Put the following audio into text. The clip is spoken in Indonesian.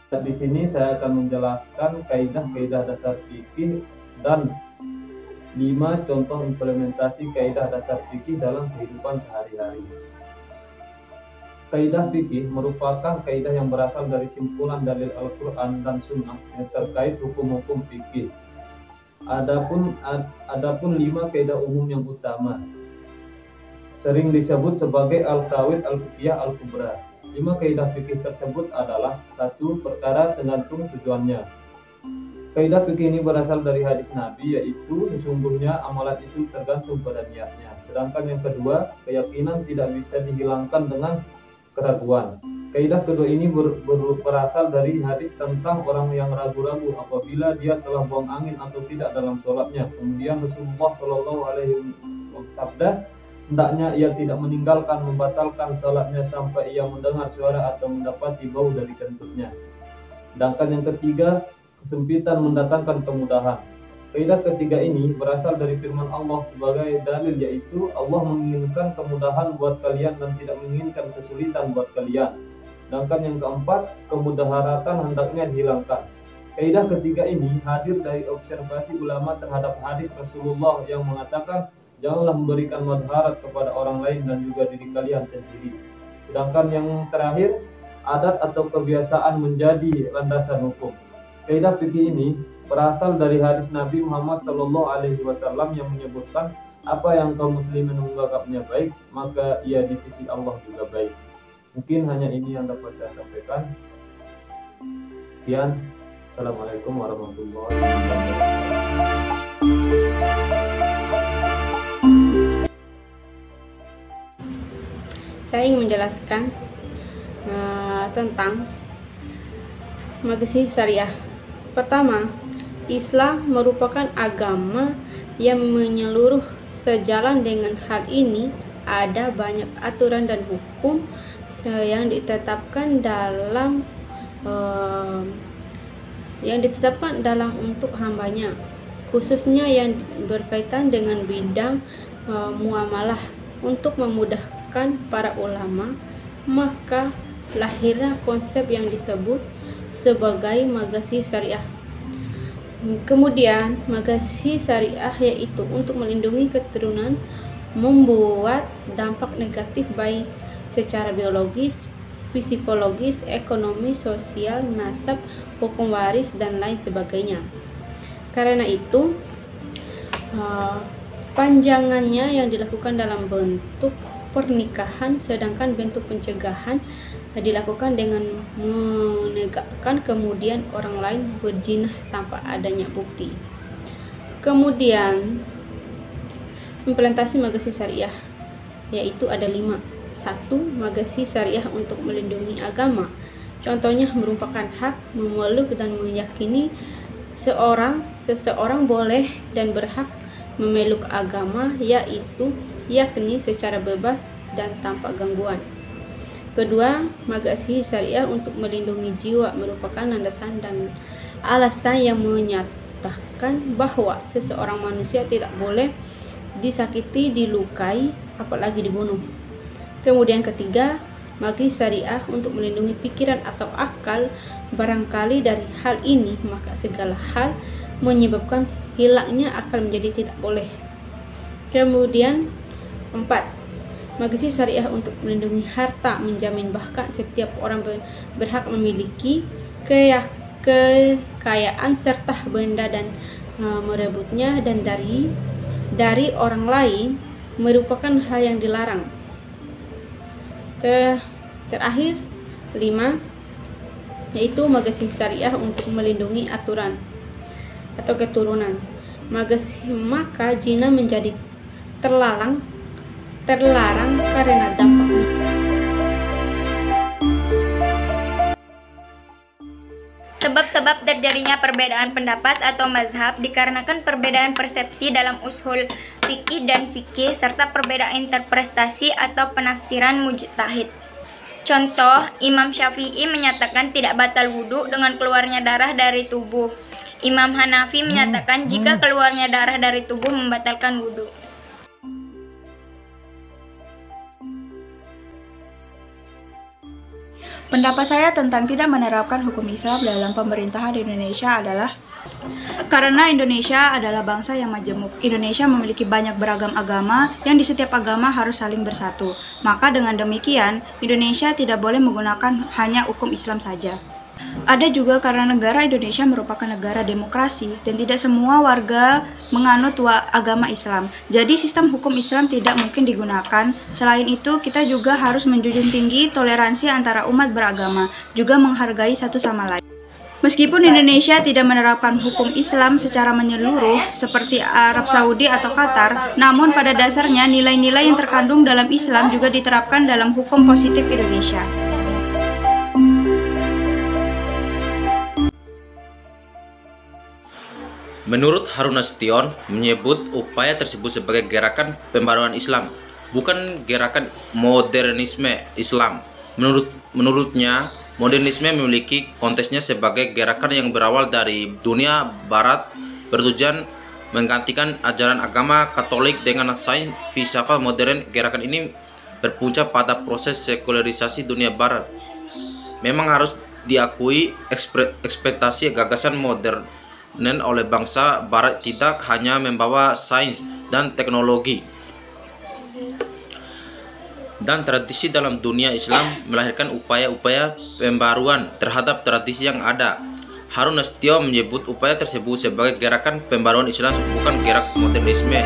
Di sini saya akan menjelaskan kaidah-kaidah dasar fikih dan 5 contoh implementasi kaidah dasar fikih dalam kehidupan sehari-hari. Kaidah fikih merupakan kaidah yang berasal dari simpulan dalil Al-Quran dan Sunnah yang terkait hukum-hukum fikih. Adapun 5 kaidah umum yang utama, sering disebut sebagai Al-Qawaid Al-Fiqhiyah Al-Kubra. 5 kaidah fikih tersebut adalah: 1. Perkara tergantung tujuannya. Kaidah fikih ini berasal dari hadis Nabi, yaitu sesungguhnya amalan itu tergantung pada niatnya. Sedangkan yang kedua, keyakinan tidak bisa dihilangkan dengan keraguan. Kaidah kedua ini berasal dari hadis tentang orang yang ragu-ragu apabila dia telah buang angin atau tidak dalam sholatnya. Kemudian Rasulullah Shallallahu Alaihi Wasallam bersabda, hendaknya ia tidak membatalkan sholatnya sampai ia mendengar suara atau mendapati bau dari kentutnya. Sedangkan yang ketiga, kesempitan mendatangkan kemudahan. Kaidah ketiga ini berasal dari firman Allah sebagai dalil, yaitu Allah menginginkan kemudahan buat kalian dan tidak menginginkan kesulitan buat kalian. Sedangkan yang keempat, kemudaharatan hendaknya dihilangkan. Kaidah ketiga ini hadir dari observasi ulama terhadap hadis Rasulullah yang mengatakan, janganlah memberikan madharat kepada orang lain dan juga diri kalian sendiri. Sedangkan yang terakhir, adat atau kebiasaan menjadi landasan hukum. Kaidah fikih ini berasal dari hadis Nabi Muhammad Shallallahu Alaihi Wasallam yang menyebutkan, apa yang kaum muslimin menganggapnya baik, maka ia di sisi Allah juga baik. Mungkin hanya ini yang dapat saya sampaikan. Sekian. Assalamualaikum warahmatullahi wabarakatuh. Saya ingin menjelaskan tentang magazin syariah. Pertama, Islam merupakan agama yang menyeluruh. Sejalan dengan hal ini, ada banyak aturan dan hukum yang ditetapkan dalam untuk hambanya, khususnya yang berkaitan dengan bidang muamalah. Untuk memudahkan para ulama, maka lahirnya konsep yang disebut sebagai magazin syariah. Kemudian magazin syariah yaitu untuk melindungi keturunan, membuat dampak negatif baik secara biologis, psikologis, ekonomi, sosial, nasab, hukum waris, dan lain sebagainya. Karena itu panjangannya yang dilakukan dalam bentuk pernikahan, sedangkan bentuk pencegahan dilakukan dengan menegakkan kemudian orang lain berzina tanpa adanya bukti. Kemudian implementasi magazin syariah yaitu ada 5. 1. Magazin syariah untuk melindungi agama. Contohnya merupakan hak memeluk dan meyakini seseorang boleh dan berhak memeluk agama, yakni secara bebas dan tanpa gangguan. Kedua, magazin syariah untuk melindungi jiwa merupakan landasan dan alasan yang menyatakan bahwa seseorang manusia tidak boleh disakiti, dilukai, apalagi dibunuh. Kemudian ketiga, magazin syariah untuk melindungi pikiran atau akal. Barangkali dari hal ini, maka segala hal menyebabkan hilangnya akal menjadi tidak boleh. Kemudian 4. Magazin syariah untuk melindungi harta, menjamin bahkan setiap orang berhak memiliki kekayaan serta benda dan merebutnya dan dari orang lain merupakan hal yang dilarang. Terakhir 5, yaitu magazin syariah untuk melindungi aturan atau keturunan. Maka zina menjadi terlarang karena dampaknya. Sebab-sebab terjadinya perbedaan pendapat atau mazhab dikarenakan perbedaan persepsi dalam ushul fikih dan fikih serta perbedaan interpretasi atau penafsiran mujtahid. Contoh, Imam Syafi'i menyatakan tidak batal wudhu dengan keluarnya darah dari tubuh. Imam Hanafi menyatakan jika keluarnya darah dari tubuh membatalkan wudhu. Pendapat saya tentang tidak menerapkan hukum Islam dalam pemerintahan di Indonesia adalah karena Indonesia adalah bangsa yang majemuk. Indonesia memiliki banyak beragam agama yang di setiap agama harus saling bersatu. Maka dengan demikian, Indonesia tidak boleh menggunakan hanya hukum Islam saja. Ada juga karena negara Indonesia merupakan negara demokrasi dan tidak semua warga menganut agama Islam. Jadi sistem hukum Islam tidak mungkin digunakan. Selain itu, kita juga harus menjunjung tinggi toleransi antara umat beragama, juga menghargai satu sama lain. Meskipun Indonesia tidak menerapkan hukum Islam secara menyeluruh seperti Arab Saudi atau Qatar, namun pada dasarnya nilai-nilai yang terkandung dalam Islam juga diterapkan dalam hukum positif Indonesia. Menurut Harun Nasution, menyebut upaya tersebut sebagai gerakan pembaruan Islam, bukan gerakan modernisme Islam. Menurutnya, modernisme memiliki konteksnya sebagai gerakan yang berawal dari dunia barat bertujuan menggantikan ajaran agama Katolik dengan sains filsafat modern. Gerakan ini berpuncak pada proses sekularisasi dunia barat. Memang harus diakui ekspektasi gagasan modern oleh bangsa barat tidak hanya membawa sains dan teknologi dan tradisi dalam dunia Islam, melahirkan upaya-upaya pembaruan terhadap tradisi yang ada. Harun Nasution menyebut upaya tersebut sebagai gerakan pembaruan Islam, bukan gerakan modernisme.